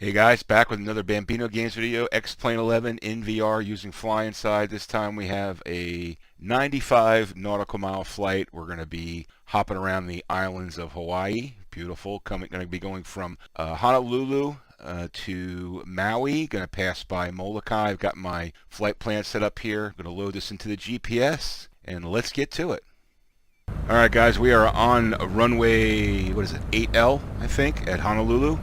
Hey guys, back with another Bambino Games video, X-Plane 11 in VR using FlyInside. This time we have a 95 nautical mile flight. We're going to be hopping around the islands of Hawaii. Beautiful. Going to be going from Honolulu to Maui. Going to pass by Molokai. I've got my flight plan set up here. Going to load this into the GPS and let's get to it. Alright guys, we are on runway, 8L, I think, at Honolulu.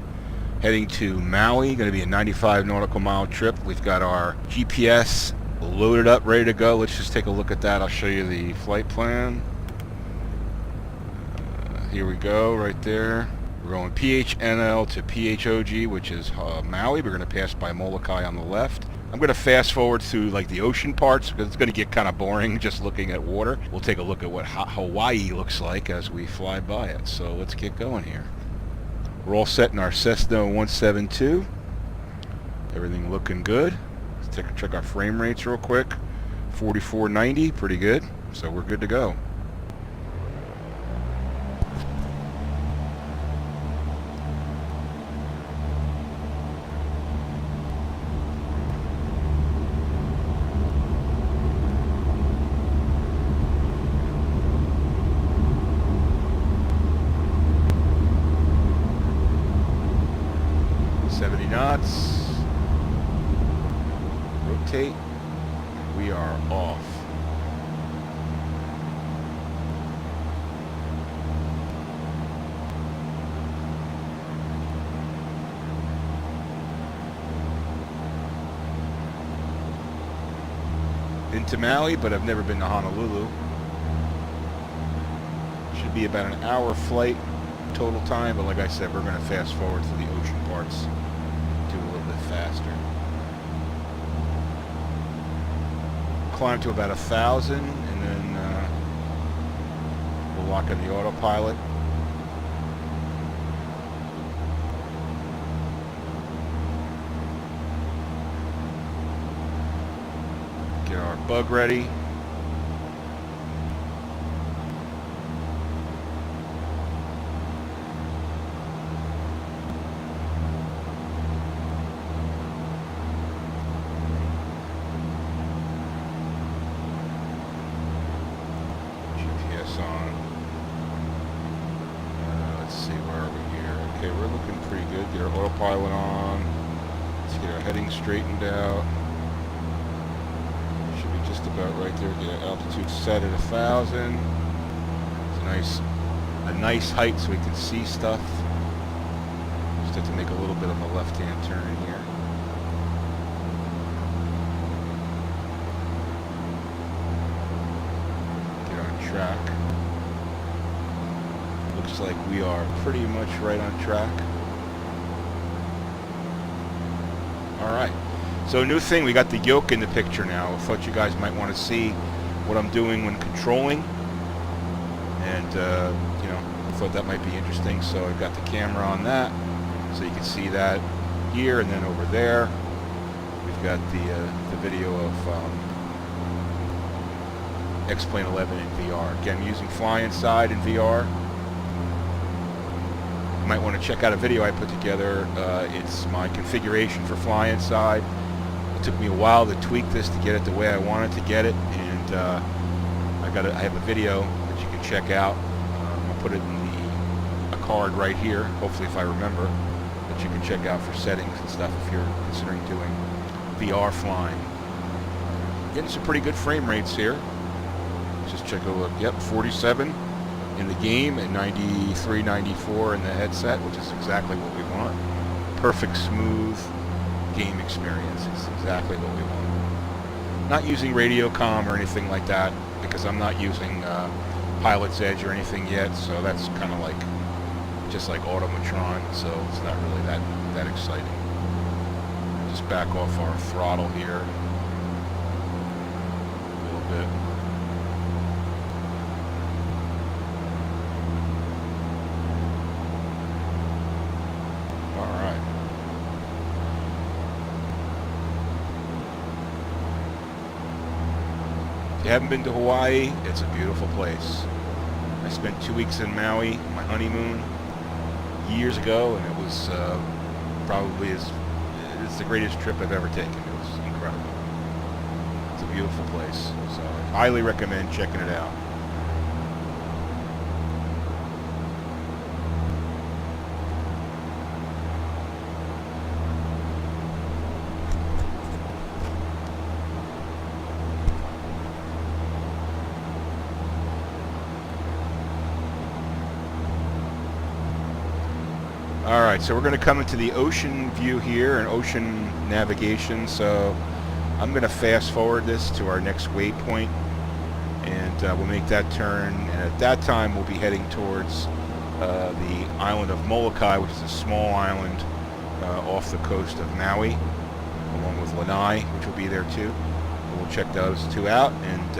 Heading to Maui, going to be a 95 nautical mile trip. We've got our GPS loaded up, ready to go. Let's just take a look at that. I'll show you the flight plan. Here we go, right there. We're going PHNL to PHOG, which is Maui. We're going to pass by Molokai on the left. I'm going to fast forward to like the ocean parts because it's going to get kind of boring just looking at water. We'll take a look at what Hawaii looks like as we fly by it. So let's get going here. We're all set in our Cessna 172. Everything looking good. Let's check our frame rates real quick. 4490, pretty good. So we're good to go. Knots. Rotate. We are off. Been to Maui, but I've never been to Honolulu. Should be about an hour flight total time, but like I said, we're going to fast forward to the ocean parts. Do a little bit faster. Climb to about 1,000 and then we'll lock in the autopilot. Get our bug ready. Okay, we're looking pretty good. Get our autopilot on. Let's get our heading straightened out. Should be just about right there. Get our altitude set at 1,000. It's a nice height so we can see stuff. Just have to make a little bit of a left-hand turn here. Get on track. Looks like we are pretty much right on track. Alright, so new thing, we got the yoke in the picture now. I thought you guys might want to see what I'm doing when controlling. And, you know, I thought that might be interesting. So I've got the camera on that. So you can see that here and then over there. We've got the video of X-Plane 11 in VR. Again, I'm using FlyInside in VR. You might want to check out a video I put together. It's my configuration for FlyInside. It took me a while to tweak this to get it the way I wanted to get it, and I have a video that you can check out. I'll put it in a card right here, hopefully if I remember, that you can check out for settings and stuff if you're considering doing VR flying. Getting some pretty good frame rates here. Let's just check a look. Yep, 47. In the game and 93, 94 in the headset, which is exactly what we want. Perfect, smooth game experience is exactly what we want. Not using radio comm or anything like that because I'm not using Pilot's Edge or anything yet, so that's kind of like just like Automatron, so it's not really that exciting. Just back off our throttle here a little bit. If you haven't been to Hawaii, it's a beautiful place. I spent 2 weeks in Maui, my honeymoon, years ago, and it was probably it's the greatest trip I've ever taken. It was incredible. It's a beautiful place, so I highly recommend checking it out. Alright, so we're going to come into the ocean view here and ocean navigation, so I'm going to fast forward this to our next waypoint, and we'll make that turn, and at that time we'll be heading towards the island of Molokai, which is a small island off the coast of Maui, along with Lanai, which will be there too. And we'll check those two out, and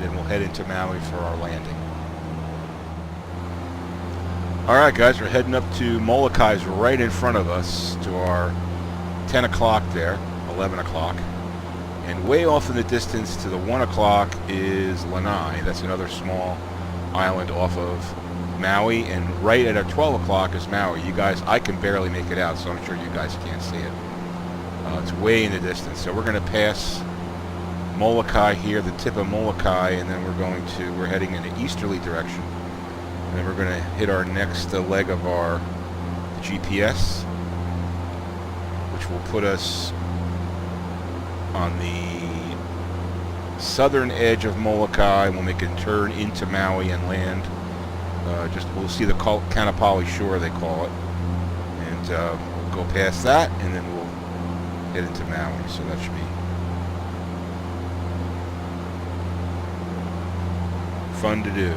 then we'll head into Maui for our landing. Alright guys, we're heading up to Molokai's right in front of us to our 10 o'clock there, 11 o'clock. And way off in the distance to the 1 o'clock is Lanai. That's another small island off of Maui. And right at our 12 o'clock is Maui. You guys, I can barely make it out, so I'm sure you guys can't see it. It's way in the distance. So we're going to pass Molokai here, the tip of Molokai, and then we're heading in the easterly direction. And then we're going to hit our next leg of our GPS, which will put us on the southern edge of Molokai. We'll make a turn into Maui and land. We'll see the Kanapali Shore, they call it. And we'll go past that, and then we'll head into Maui. So that should be fun to do.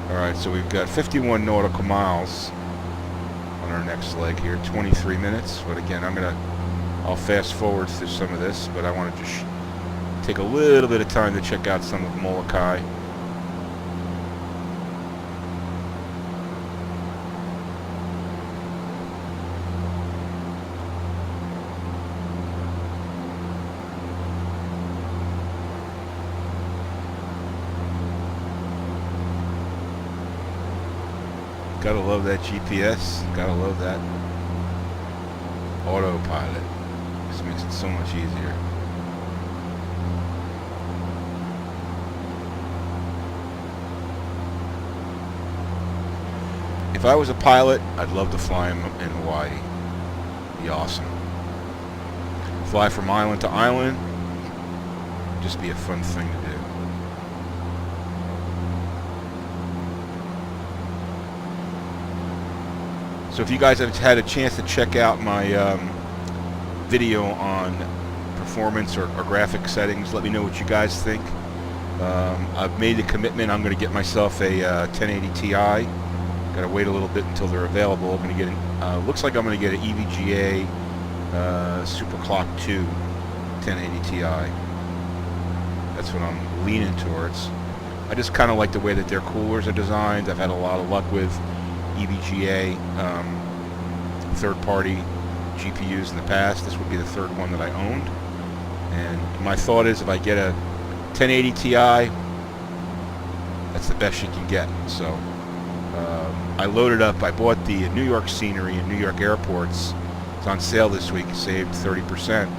Alright, so we've got 51 nautical miles on our next leg here, 23 minutes. But again, I'll fast forward through some of this, but I want to just take a little bit of time to check out some of Molokai. Gotta love that GPS. Gotta love that autopilot. This makes it so much easier. If I was a pilot, I'd love to fly in Hawaii. Be awesome. Fly from island to island. Just be a fun thing to do. So if you guys have had a chance to check out my video on performance or graphic settings, let me know what you guys think. I've made a commitment. I'm going to get myself a 1080 Ti. Got to wait a little bit until they're available. I'm going to get looks like I'm going to get an EVGA Super Clock 2 1080 Ti. That's what I'm leaning towards. I just kind of like the way that their coolers are designed. I've had a lot of luck with EVGA third-party GPUs in the past. This would be the third one that I owned, and my thought is if I get a 1080 Ti, that's the best you can get. So I loaded up. I bought the New York scenery in New York airports. It's on sale this week. Saved 30%.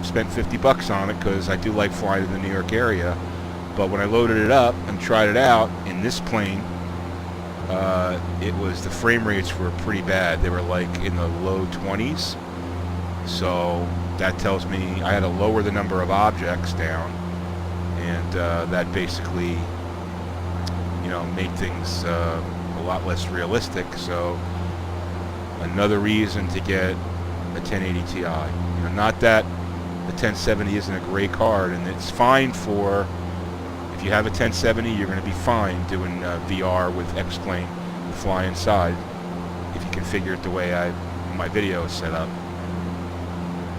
Spent $50 on it because I do like flying in the New York area. But when I loaded it up and tried it out in this plane, the frame rates were pretty bad. They were like in the low 20s. So that tells me I had to lower the number of objects down, and that basically, made things a lot less realistic. So another reason to get a 1080 Ti. Not that the 1070 isn't a great card, and it's fine for, if you have a 1070, you're going to be fine doing VR with X-Plane, with FlyInside, if you configure it the way my video is set up.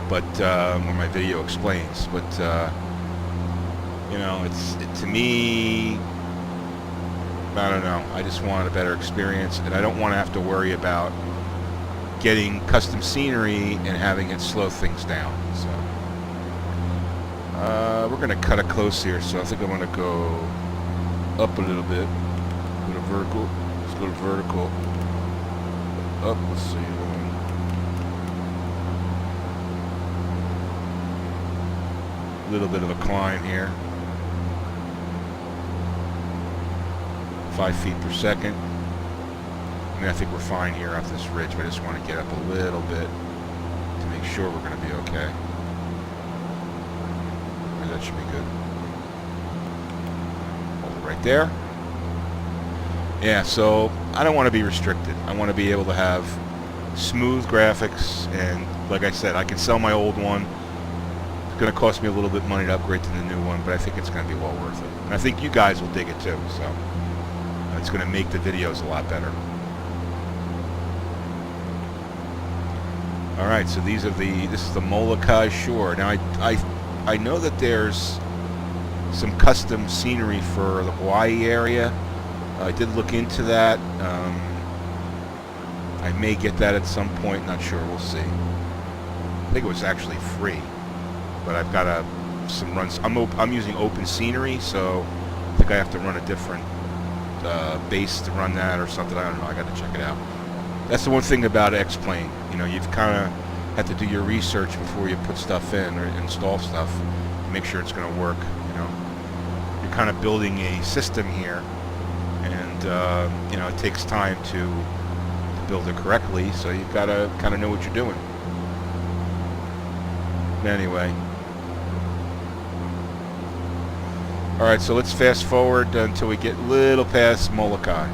But or my video explains. But to me, I don't know. I just wanted a better experience, and I don't want to have to worry about getting custom scenery and having it slow things down. So we're going to cut it close here, so I think I'm going to go up a little bit, go to vertical. Just a little vertical. Up, let's see. A little bit of a climb here. 5 feet per second. I mean, I think we're fine here off this ridge, but I just want to get up a little bit to make sure we're going to be okay. That should be good. Hold it right there. Yeah, so I don't want to be restricted. I want to be able to have smooth graphics, and like I said, I can sell my old one. It's going to cost me a little bit of money to upgrade to the new one, but I think it's going to be well worth it. And I think you guys will dig it too, so it's going to make the videos a lot better. Alright, so this is the Molokai shore. Now I know that there's some custom scenery for the Hawaii area. I did look into that. I may get that at some point, not sure, we'll see. I think it was actually free, but I've got some runs. I'm using open scenery, so I think I have to run a different base to run that or something. I don't know, I got to check it out. That's the one thing about X-Plane. You know, you've kind of have to do your research before you put stuff in or install stuff to make sure it's going to work. You know, you're kind of building a system here, and you know, it takes time to build it correctly, so you've got to kind of know what you're doing. Anyway, all right, so let's fast forward until we get a little past Molokai.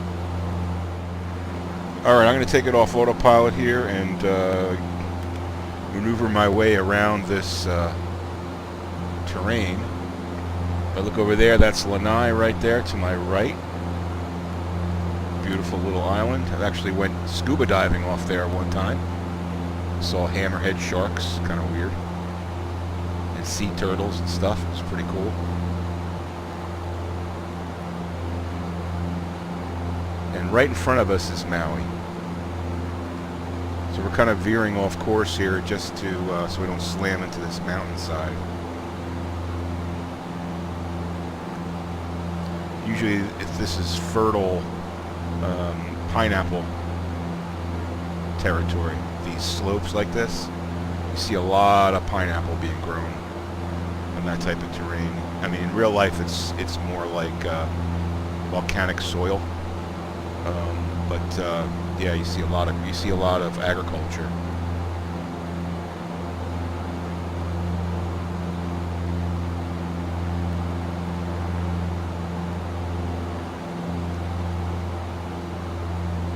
All right, I'm going to take it off autopilot here and maneuver my way around this terrain. If I look over there, that's Lanai right there to my right. Beautiful little island. I actually went scuba diving off there one time. Saw hammerhead sharks, kind of weird. And sea turtles and stuff. It was pretty cool. And right in front of us is Maui. So we're kind of veering off course here just to so we don't slam into this mountainside. Usually, if this is fertile pineapple territory, these slopes like this, you see a lot of pineapple being grown on that type of terrain. I mean, in real life, it's more like volcanic soil. But yeah, you see a lot of agriculture.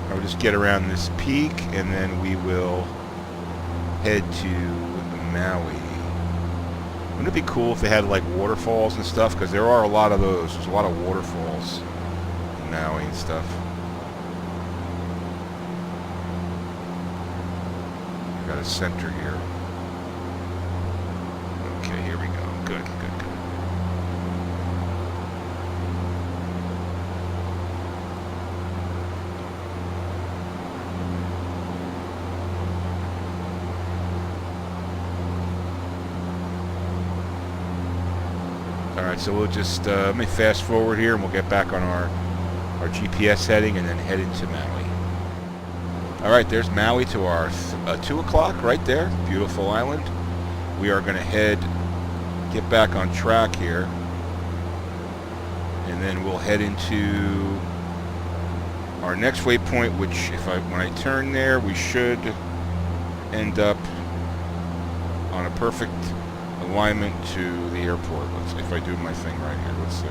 I'll just get around this peak, and then we will head to Maui. Wouldn't it be cool if they had like waterfalls and stuff? Because there are a lot of those. There's a lot of waterfalls in Maui and stuff. Got a center here. Okay, here we go. Good, good, good. Alright, so we'll just let me fast forward here and we'll get back on our GPS heading and then head into Maui. Alright, there's Maui to our 2 o'clock right there. Beautiful island. We are going to get back on track here. And then we'll head into our next waypoint, which when I turn there, we should end up on a perfect alignment to the airport. Let's see if I do my thing right here. Let's see.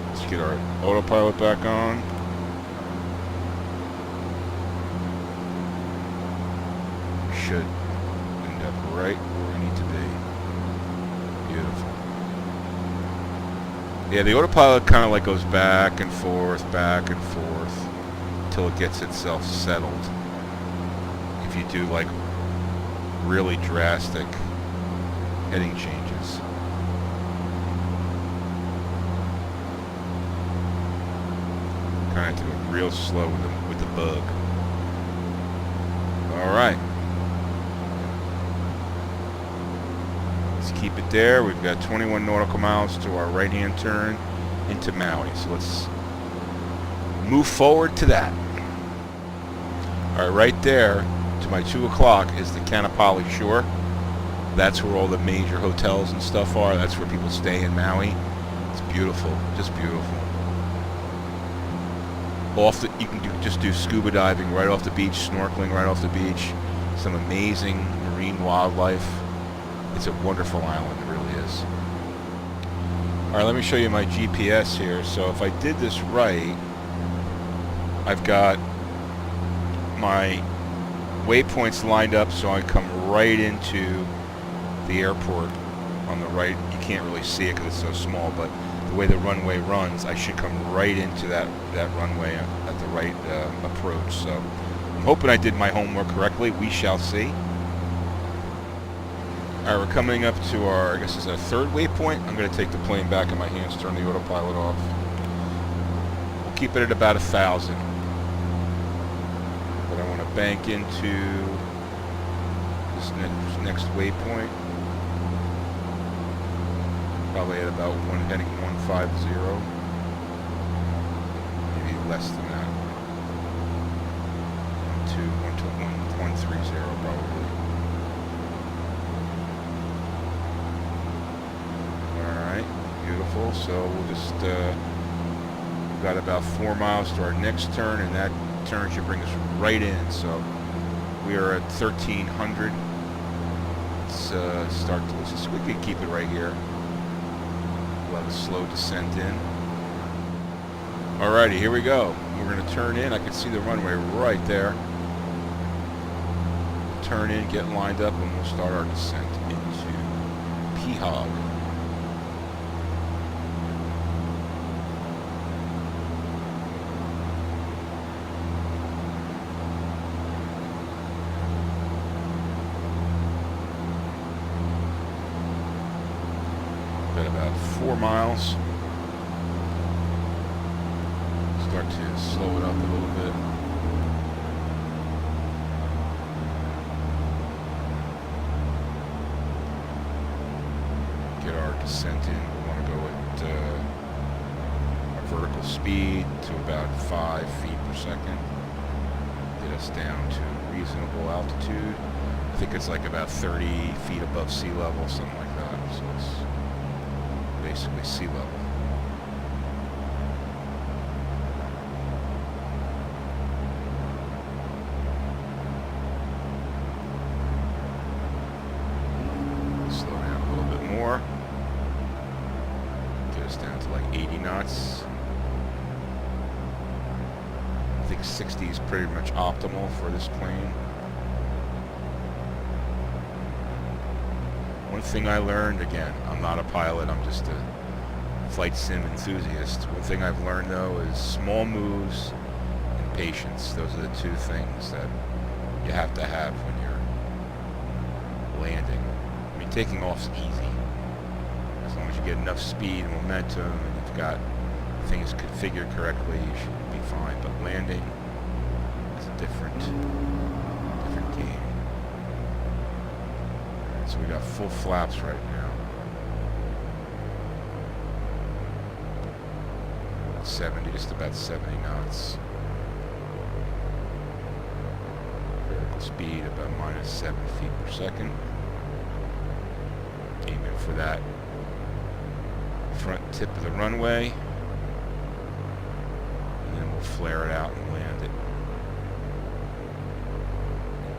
Let's get our autopilot back on. Should end up right where we need to be. Beautiful. Yeah, the autopilot kind of like goes back and forth until it gets itself settled. If you do like really drastic heading changes. Kind of do it real slow with the bug. All right. Keep it there. We've got 21 nautical miles to our right-hand turn into Maui. So let's move forward to that. All right, right there to my 2 o'clock is the Kanapali shore. That's where all the major hotels and stuff are. That's where people stay in Maui. It's beautiful, just beautiful. You can just do scuba diving right off the beach, snorkeling right off the beach. Some amazing marine wildlife. It's a wonderful island, it really is. All right, let me show you my GPS here. So if I did this right, I've got my waypoints lined up so I come right into the airport on the right. You can't really see it because it's so small, but the way the runway runs, I should come right into that runway at the right approach. So I'm hoping I did my homework correctly. We shall see. All right, we're coming up to our, I guess it's our 3rd waypoint. I'm going to take the plane back in my hands, turn the autopilot off. We'll keep it at about 1,000. But I want to bank into this next waypoint. Probably at about heading 150. Maybe less than that. 130 probably. Alright, beautiful. So we'll just we've got about 4 miles to our next turn, and that turn should bring us right in. So we are at 1,300. Let's start to listen. We can keep it right here. We'll have a slow descent in. Alrighty, here we go. We're going to turn in. I can see the runway right there. Turn in, get lined up, and we'll start our descent into PHOG. Got about 4 miles. Start to slow it up a little bit. Get our descent in. We want to go at a vertical speed to about 5 feet per second. Get us down to reasonable altitude. I think it's like about 30 feet above sea level, something like that. So it's basically sea level. Slow down a little bit more. Get us down to like 80 knots. I think 60 is pretty much optimal for this plane. One thing I learned, again, I'm not a pilot, I'm just a flight sim enthusiast. One thing I've learned though is small moves and patience. Those are the 2 things that you have to have when you're landing. I mean, taking off's easy. As long as you get enough speed and momentum and you've got things configured correctly, you should be fine. But landing is a different game. So we got full flaps right now. 70, just about 70 knots. Vertical speed about -7 feet per second. Aiming for that front tip of the runway. And then we'll flare it out and land it.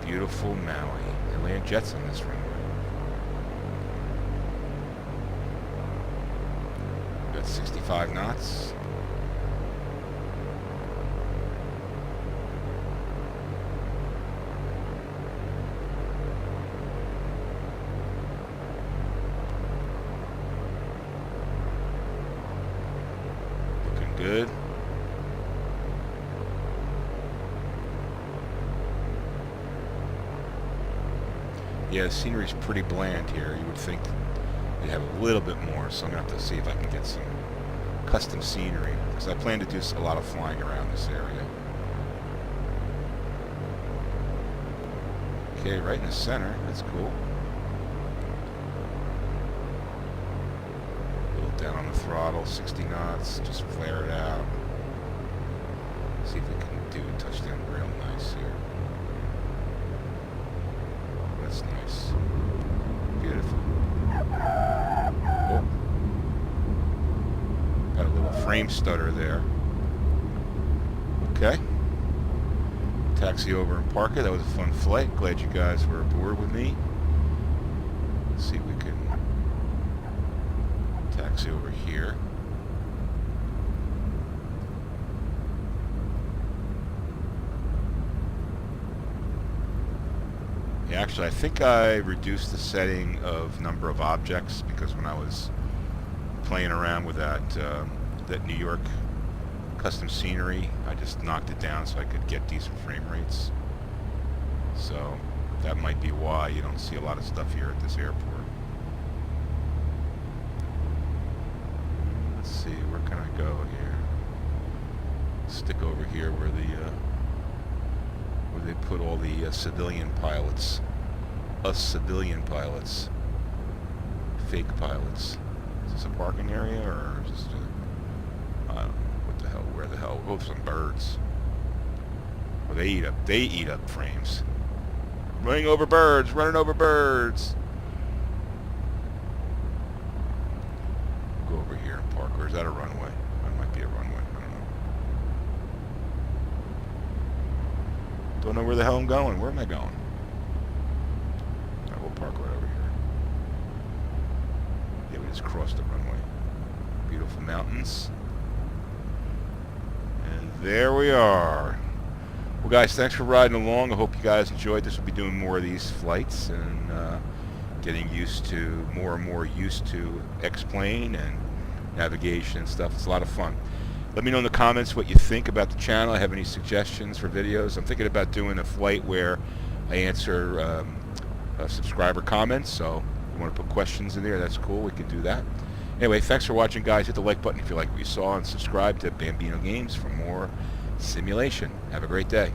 Beautiful Maui. They land jets on this runway. 65 knots. Looking good. Yeah, the scenery's pretty bland here. You would think they'd have a little bit more, so I'm gonna have to see if I can get some custom scenery, because I plan to do a lot of flying around this area. Okay, right in the center. That's cool. A little down on the throttle, 60 knots. Just flare it out. See if we can do a touchdown real nice here. That's nice. Beautiful. Oh. Got a little frame stutter there. Okay. Taxi over and park it. That was a fun flight. Glad you guys were aboard with me. Let's see if we can taxi over here. Yeah, actually, I think I reduced the setting of number of objects because when I was playing around with that New York custom scenery, I just knocked it down so I could get decent frame rates. So that might be why you don't see a lot of stuff here at this airport. Let's see, where can I go here? Stick over here where they put all the civilian pilots. Us civilian pilots. Fake pilots. Is this a parking area or is this I don't know. What the hell? Where the hell? Oh, some birds. Well, they eat up frames. Running over birds, running over birds. Go over here and park. Or is that a runway? That might be a runway. I don't know. Don't know where the hell I'm going. Where am I going? Alright, we'll park right over here. Yeah, we just crossed the runway. Beautiful mountains. And there we are. Well, guys, thanks for riding along. I hope you guys enjoyed this. We'll be doing more of these flights and getting more and more used to X-plane and navigation and stuff. It's a lot of fun. Let me know in the comments what you think about the channel. I have any suggestions for videos. I'm thinking about doing a flight where I answer subscriber comments. So if you want to put questions in there, that's cool. We can do that. Anyway, thanks for watching, guys. Hit the like button if you like what you saw, and subscribe to Bambino Games for more simulation. Have a great day.